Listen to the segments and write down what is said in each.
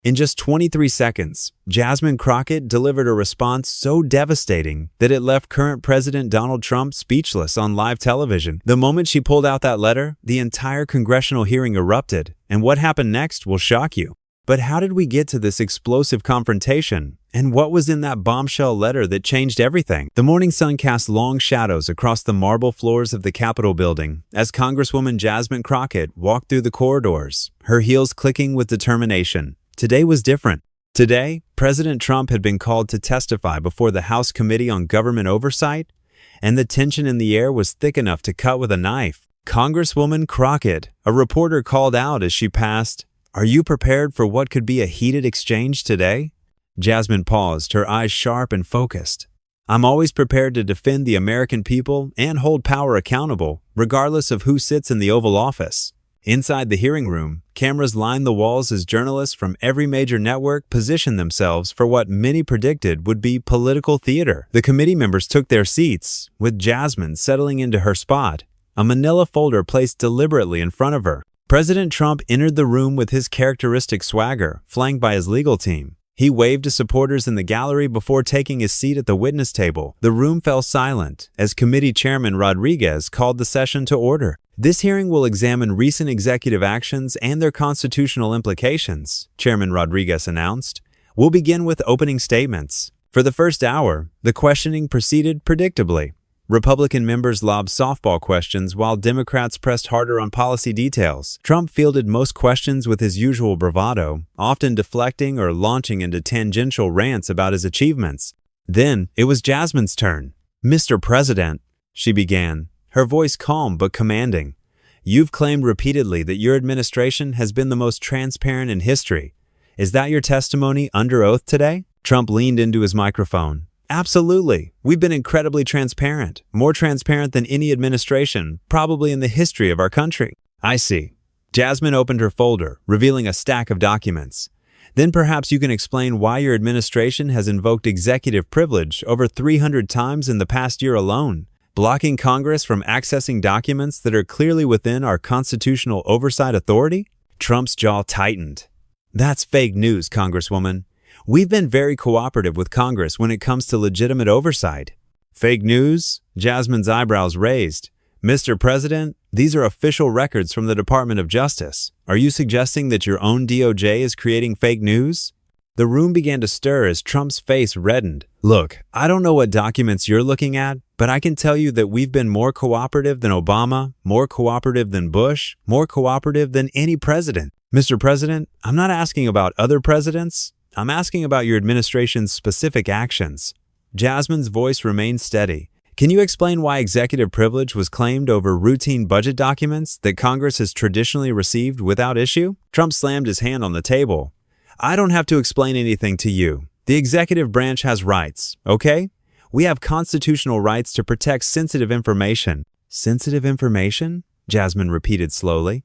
In just 23 seconds, Jasmine Crockett delivered a response so devastating that it left current President Donald Trump speechless on live television. The moment she pulled out that letter, the entire congressional hearing erupted, and what happened next will shock you. But how did we get to this explosive confrontation? And what was in that bombshell letter that changed everything? The morning sun cast long shadows across the marble floors of the Capitol building as Congresswoman Jasmine Crockett walked through the corridors, her heels clicking with determination. Today was different. Today, President Trump had been called to testify before the House Committee on Government Oversight, and the tension in the air was thick enough to cut with a knife. Congresswoman Crockett, a reporter called out as she passed, "Are you prepared for what could be a heated exchange today?" Jasmine paused, her eyes sharp and focused. "I'm always prepared to defend the American people and hold power accountable, regardless of who sits in the Oval Office." Inside the hearing room, cameras lined the walls as journalists from every major network positioned themselves for what many predicted would be political theater. The committee members took their seats, with Jasmine settling into her spot, a manila folder placed deliberately in front of her. President Trump entered the room with his characteristic swagger, flanked by his legal team. He waved to supporters in the gallery before taking his seat at the witness table. The room fell silent as Committee Chairman Rodriguez called the session to order. "This hearing will examine recent executive actions and their constitutional implications," Chairman Rodriguez announced. "We'll begin with opening statements." For the first hour, the questioning proceeded predictably. Republican members lobbed softball questions while Democrats pressed harder on policy details. Trump fielded most questions with his usual bravado, often deflecting or launching into tangential rants about his achievements. Then, it was Jasmine's turn. "Mr. President," she began, her voice calm but commanding, "you've claimed repeatedly that your administration has been the most transparent in history. Is that your testimony under oath today?" Trump leaned into his microphone. "Absolutely. We've been incredibly transparent, more transparent than any administration, probably in the history of our country." "I see." Jasmine opened her folder, revealing a stack of documents. "Then perhaps you can explain why your administration has invoked executive privilege over 300 times in the past year alone, blocking Congress from accessing documents that are clearly within our constitutional oversight authority?" Trump's jaw tightened. "That's fake news, Congresswoman. We've been very cooperative with Congress when it comes to legitimate oversight." "Fake news?" Jasmine's eyebrows raised. "Mr. President, these are official records from the Department of Justice. Are you suggesting that your own DOJ is creating fake news?" The room began to stir as Trump's face reddened. "Look, I don't know what documents you're looking at, but I can tell you that we've been more cooperative than Obama, more cooperative than Bush, more cooperative than any president. Mr. President, I'm not asking about other presidents. I'm asking about your administration's specific actions." Jasmine's voice remained steady. "Can you explain why executive privilege was claimed over routine budget documents that Congress has traditionally received without issue?" Trump slammed his hand on the table. "I don't have to explain anything to you. The executive branch has rights, okay? We have constitutional rights to protect sensitive information." "Sensitive information?" Jasmine repeated slowly.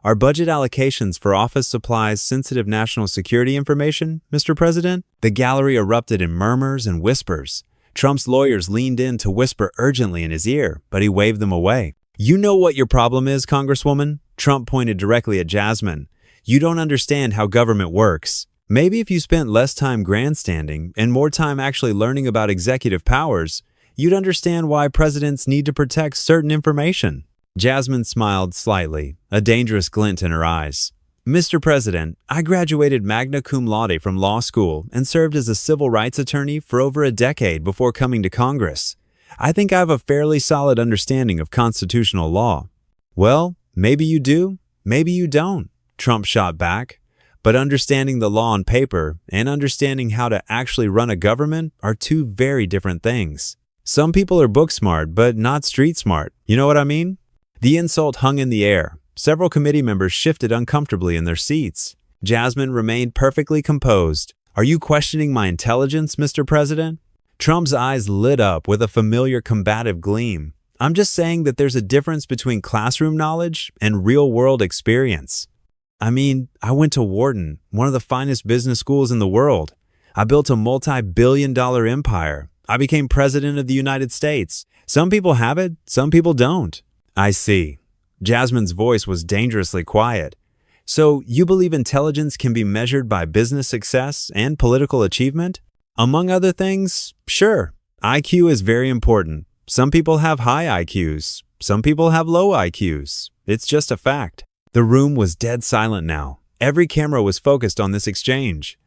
"Are budget allocations for office supplies sensitive national security information, Mr. President?" The gallery erupted in murmurs and whispers. Trump's lawyers leaned in to whisper urgently in his ear, but he waved them away. "You know what your problem is, Congresswoman?" Trump pointed directly at Jasmine. "You don't understand how government works. Maybe if you spent less time grandstanding and more time actually learning about executive powers, you'd understand why presidents need to protect certain information." Jasmine smiled slightly, a dangerous glint in her eyes. "Mr. President, I graduated magna cum laude from law school and served as a civil rights attorney for over a decade before coming to Congress. I think I have a fairly solid understanding of constitutional law." "Well, maybe you do, maybe you don't," Trump shot back. "But understanding the law on paper and understanding how to actually run a government are two very different things. Some people are book smart, but not street smart. You know what I mean?" The insult hung in the air. Several committee members shifted uncomfortably in their seats. Jasmine remained perfectly composed. "Are you questioning my intelligence, Mr. President?" Trump's eyes lit up with a familiar combative gleam. "I'm just saying that there's a difference between classroom knowledge and real-world experience. I mean, I went to Wharton, one of the finest business schools in the world. I built a multi-billion-dollar empire. I became president of the United States. Some people have it, some people don't." "I see." Jasmine's voice was dangerously quiet. So, you believe intelligence can be measured by business success and political achievement? Among other things, sure, IQ is very important. Some people have high IQs. Some people have low IQs. It's just a fact. The room was dead silent now. Every camera was focused on this exchange.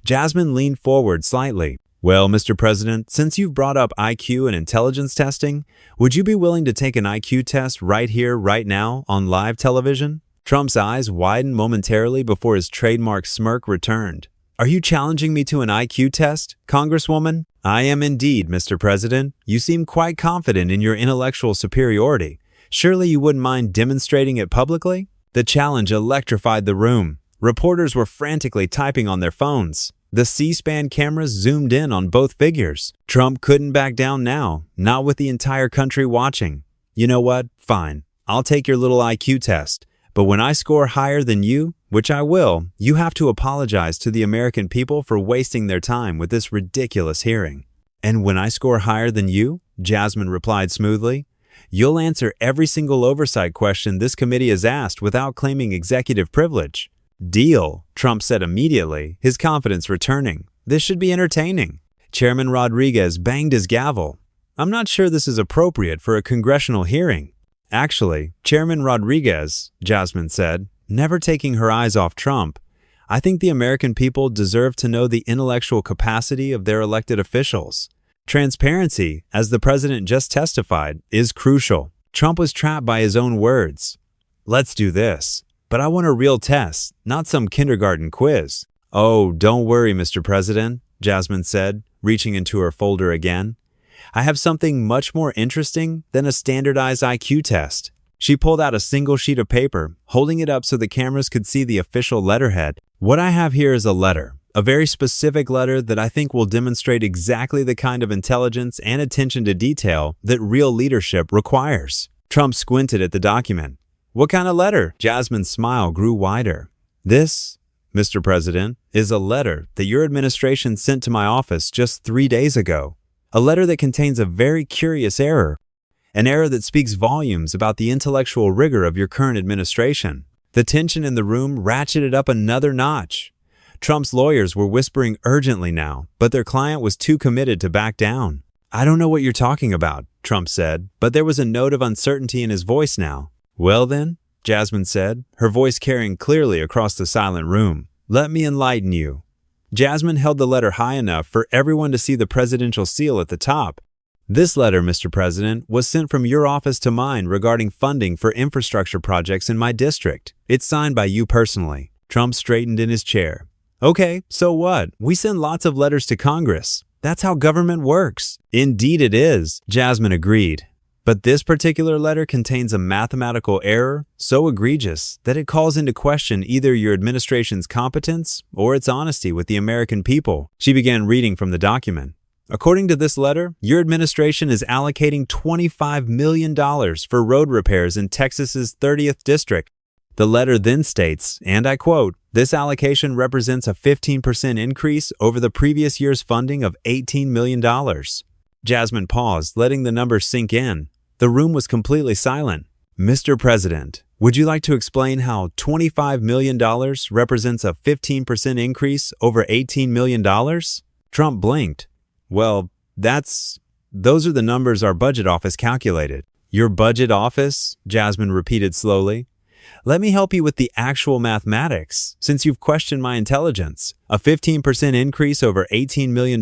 Jasmine leaned forward slightly. Well, Mr. President, since you've brought up IQ and intelligence testing, would you be willing to take an IQ test right here, right now, on live television? Trump's eyes widened momentarily before his trademark smirk returned. Are you challenging me to an IQ test, Congresswoman? I am indeed, Mr. President. You seem quite confident in your intellectual superiority. Surely you wouldn't mind demonstrating it publicly? The challenge electrified the room. Reporters were frantically typing on their phones. The C-SPAN cameras zoomed in on both figures. Trump couldn't back down now, not with the entire country watching. You know what? Fine. I'll take your little IQ test. But when I score higher than you, which I will, you have to apologize to the American people for wasting their time with this ridiculous hearing. And when I score higher than you, Jasmine replied smoothly, you'll answer every single oversight question this committee has asked without claiming executive privilege. Deal, Trump said immediately, his confidence returning. This should be entertaining. Chairman Rodriguez banged his gavel. I'm not sure this is appropriate for a congressional hearing. Actually, Chairman Rodriguez, Jasmine said, never taking her eyes off Trump, I think the American people deserve to know the intellectual capacity of their elected officials. Transparency, as the president just testified, is crucial. Trump was trapped by his own words. Let's do this. But I want a real test, not some kindergarten quiz. Oh, don't worry, Mr. President, Jasmine said, reaching into her folder again. I have something much more interesting than a standardized IQ test. She pulled out a single sheet of paper, holding it up so the cameras could see the official letterhead. What I have here is a letter, a very specific letter that I think will demonstrate exactly the kind of intelligence and attention to detail that real leadership requires. Trump squinted at the document. What kind of letter? Jasmine's smile grew wider. This, Mr. President, is a letter that your administration sent to my office just 3 days ago. A letter that contains a very curious error. An error that speaks volumes about the intellectual rigor of your current administration. The tension in the room ratcheted up another notch. Trump's lawyers were whispering urgently now, but their client was too committed to back down. I don't know what you're talking about, Trump said, but there was a note of uncertainty in his voice now. Well then, Jasmine said, her voice carrying clearly across the silent room, let me enlighten you. Jasmine held the letter high enough for everyone to see the presidential seal at the top. This letter, Mr. President, was sent from your office to mine regarding funding for infrastructure projects in my district. It's signed by you personally. Trump straightened in his chair. Okay, so what? We send lots of letters to Congress. That's how government works. Indeed it is, Jasmine agreed. But this particular letter contains a mathematical error so egregious that it calls into question either your administration's competence or its honesty with the American people. She began reading from the document. According to this letter, your administration is allocating $25 million for road repairs in Texas's 30th district. The letter then states, and I quote, this allocation represents a 15% increase over the previous year's funding of $18 million. Jasmine paused, letting the numbers sink in. The room was completely silent. Mr. President, would you like to explain how $25 million represents a 15% increase over $18 million? Trump blinked. Well, those are the numbers our budget office calculated. Your budget office? Jasmine repeated slowly. Let me help you with the actual mathematics, since you've questioned my intelligence. A 15% increase over $18 million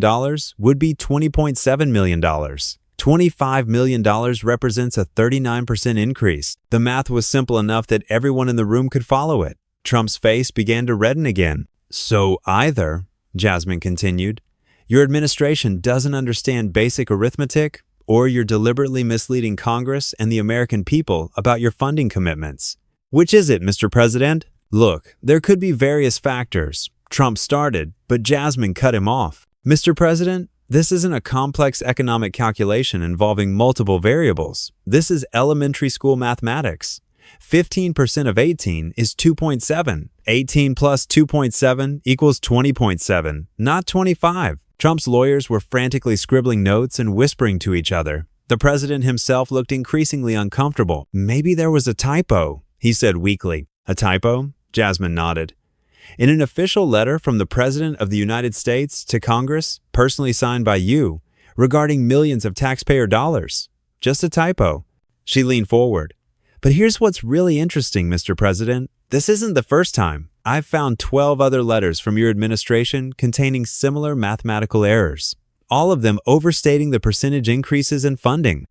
would be $20.7 million. $25 million represents a 39% increase. The math was simple enough that everyone in the room could follow it. Trump's face began to redden again. So either, Jasmine continued, your administration doesn't understand basic arithmetic, or you're deliberately misleading Congress and the American people about your funding commitments. Which is it, Mr. President? Look, there could be various factors. Trump started, but Jasmine cut him off. Mr. President, this isn't a complex economic calculation involving multiple variables. This is elementary school mathematics. 15% of 18 is 2.7. 18 plus 2.7 equals 20.7, not 25. Trump's lawyers were frantically scribbling notes and whispering to each other. The president himself looked increasingly uncomfortable. Maybe there was a typo, he said weakly. A typo? Jasmine nodded. In an official letter from the President of the United States to Congress, personally signed by you, regarding millions of taxpayer dollars. Just a typo. She leaned forward. But here's what's really interesting, Mr. President. This isn't the first time. I've found 12 other letters from your administration containing similar mathematical errors, all of them overstating the percentage increases in funding,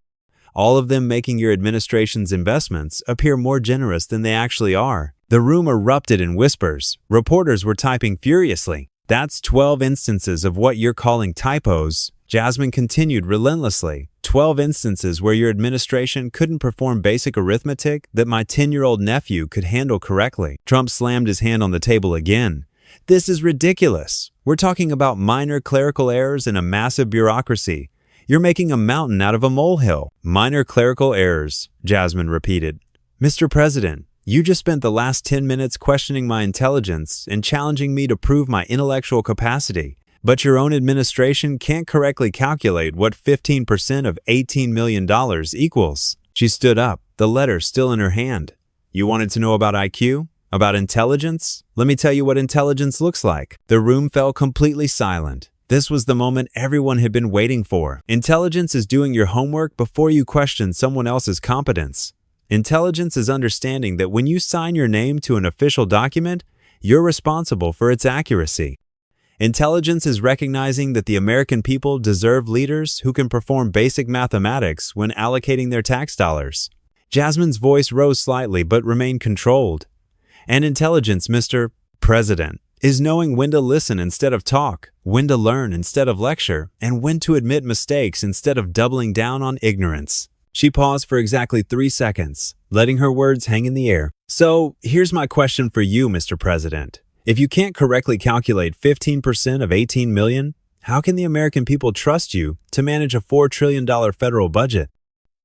all of them making your administration's investments appear more generous than they actually are. The room erupted in whispers. Reporters were typing furiously. That's 12 instances of what you're calling typos, Jasmine continued relentlessly. 12 instances where your administration couldn't perform basic arithmetic that my 10-year-old nephew could handle correctly. Trump slammed his hand on the table again. This is ridiculous. We're talking about minor clerical errors in a massive bureaucracy. You're making a mountain out of a molehill. Minor clerical errors, Jasmine repeated. Mr. President, you just spent the last 10 minutes questioning my intelligence and challenging me to prove my intellectual capacity. But your own administration can't correctly calculate what 15% of $18 million equals. She stood up, the letter still in her hand. You wanted to know about IQ? About intelligence? Let me tell you what intelligence looks like. The room fell completely silent. This was the moment everyone had been waiting for. Intelligence is doing your homework before you question someone else's competence. Intelligence is understanding that when you sign your name to an official document, you're responsible for its accuracy. Intelligence is recognizing that the American people deserve leaders who can perform basic mathematics when allocating their tax dollars. Jasmine's voice rose slightly but remained controlled. And intelligence, Mr. President, is knowing when to listen instead of talk, when to learn instead of lecture, and when to admit mistakes instead of doubling down on ignorance. She paused for exactly 3 seconds, letting her words hang in the air. So, here's my question for you, Mr. President. If you can't correctly calculate 15% of 18 million, how can the American people trust you to manage a $4 trillion federal budget?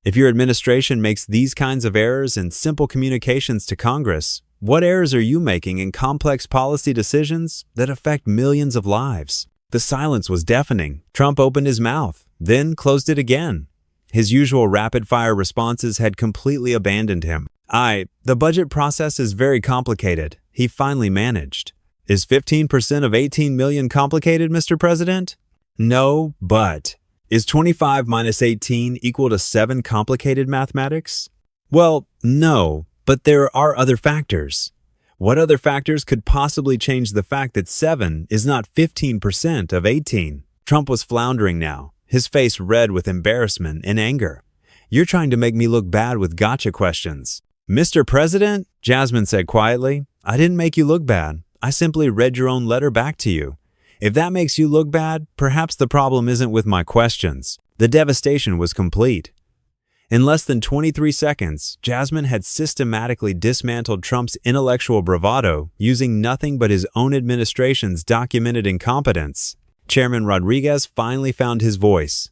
If your administration makes these kinds of errors in simple communications to Congress, what errors are you making in complex policy decisions that affect millions of lives? The silence was deafening. Trump opened his mouth, then closed it again. His usual rapid-fire responses had completely abandoned him. The budget process is very complicated, he finally managed. Is 15% of 18 million complicated, Mr. President? No, but is 25 minus 18 equal to 7 complicated mathematics? Well, no, but there are other factors. What other factors could possibly change the fact that 7 is not 15% of 18? Trump was floundering now, his face red with embarrassment and anger. You're trying to make me look bad with gotcha questions. Mr. President, Jasmine said quietly, I didn't make you look bad. I simply read your own letter back to you. If that makes you look bad, perhaps the problem isn't with my questions. The devastation was complete. In less than 23 seconds, Jasmine had systematically dismantled Trump's intellectual bravado using nothing but his own administration's documented incompetence. Chairman Rodriguez finally found his voice.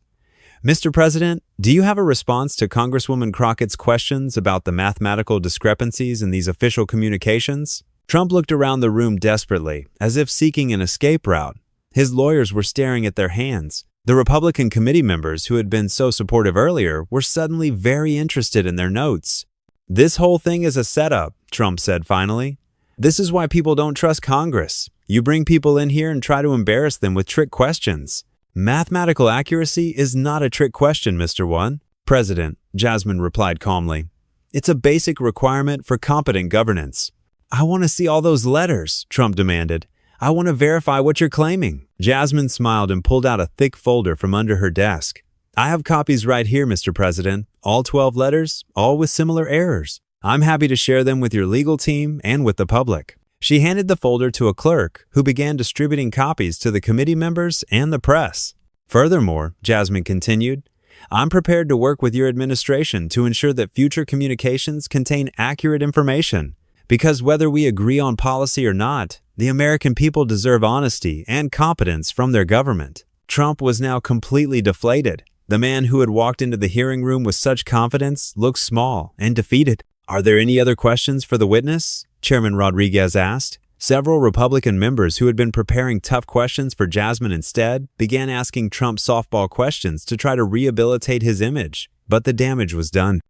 Mr. President, do you have a response to Congresswoman Crockett's questions about the mathematical discrepancies in these official communications? Trump looked around the room desperately, as if seeking an escape route. His lawyers were staring at their hands. The Republican committee members who had been so supportive earlier were suddenly very interested in their notes. This whole thing is a setup, Trump said finally. This is why people don't trust Congress. You bring people in here and try to embarrass them with trick questions. Mathematical accuracy is not a trick question, Mr. One. President, Jasmine replied calmly. It's a basic requirement for competent governance. I want to see all those letters, Trump demanded. I want to verify what you're claiming. Jasmine smiled and pulled out a thick folder from under her desk. I have copies right here, Mr. President. All 12 letters, all with similar errors. I'm happy to share them with your legal team and with the public. She handed the folder to a clerk who began distributing copies to the committee members and the press. Furthermore, Jasmine continued, I'm prepared to work with your administration to ensure that future communications contain accurate information. Because whether we agree on policy or not, the American people deserve honesty and competence from their government. Trump was now completely deflated. The man who had walked into the hearing room with such confidence looked small and defeated. Are there any other questions for the witness? Chairman Rodriguez asked. Several Republican members who had been preparing tough questions for Jasmine instead began asking Trump softball questions to try to rehabilitate his image, but the damage was done.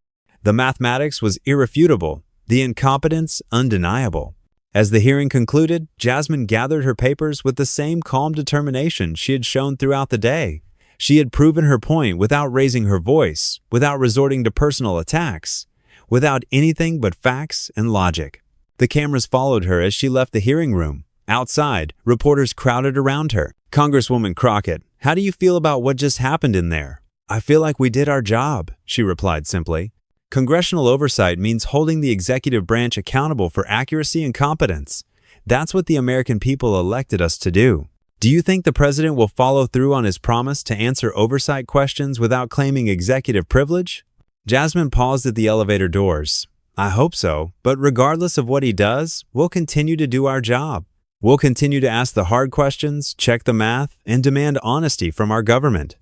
The mathematics was irrefutable, the incompetence undeniable. As the hearing concluded, Jasmine gathered her papers with the same calm determination she had shown throughout the day. She had proven her point without raising her voice, without resorting to personal attacks, without anything but facts and logic. The cameras followed her as she left the hearing room. Outside, reporters crowded around her. "Congresswoman Crockett, how do you feel about what just happened in there?" "I feel like we did our job," she replied simply. Congressional oversight means holding the executive branch accountable for accuracy and competence. That's what the American people elected us to do. Do you think the president will follow through on his promise to answer oversight questions without claiming executive privilege? Jasmine paused at the elevator doors. "I hope so, but regardless of what he does, we'll continue to do our job. We'll continue to ask the hard questions, check the math, and demand honesty from our government."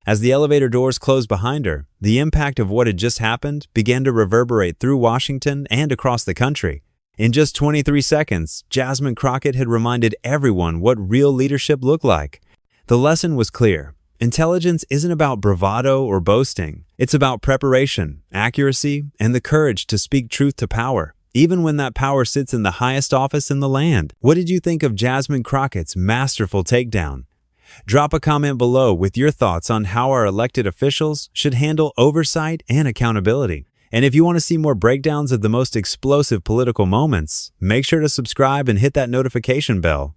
As the elevator doors closed behind her, the impact of what had just happened began to reverberate through Washington and across the country. In just 23 seconds, Jasmine Crockett had reminded everyone what real leadership looked like. The lesson was clear. Intelligence isn't about bravado or boasting. It's about preparation, accuracy, and the courage to speak truth to power, even when that power sits in the highest office in the land. What did you think of Jasmine Crockett's masterful takedown? Drop a comment below with your thoughts on how our elected officials should handle oversight and accountability. And if you want to see more breakdowns of the most explosive political moments, make sure to subscribe and hit that notification bell.